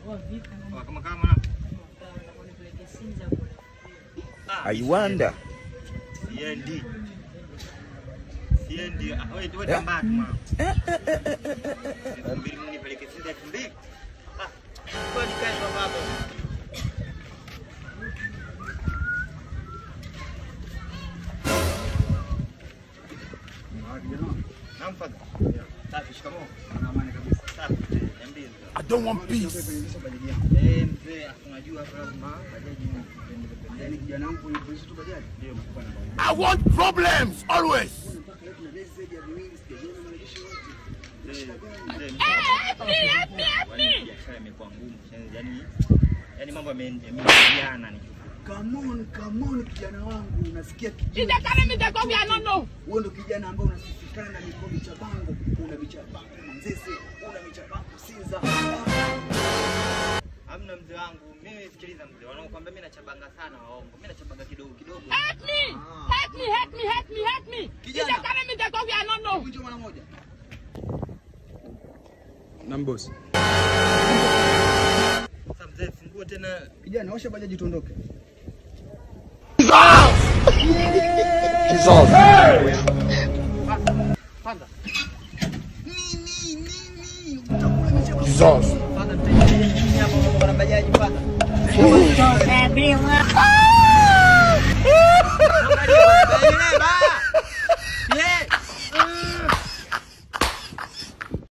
Kama. I wonder. Siendi. Wewe tambaa tu mama. 2000 nipeleke Sinza 2000. Kwa nikae kwa baba. I don't want peace. I want problems always. Help me. Yaani mambo yamejiana ni. Come on kijana wangu, unasikia kijana. Nitakana mitakwambia nono. Wewe ndo kijana ambaye unasifikana na mikono Chabango, una Michabango Manzese, una Michabango Sinza. Hamna mzee wangu, mimi sikiliza mzee, wanaokuambia mimi nachabanga sana waongo. Mimi nachabanga kidogo. Help me. Nitakana mitakwambia nono. Unjo mara moja. Nambosi. Sasa mzee fungue tena. Kijana, osha bajaji tuondoke. Jesus. Panda. Nini? Utakula Michabango. Jesus. Panda tena hapo kwa bajaji panda. Jesus, everyone.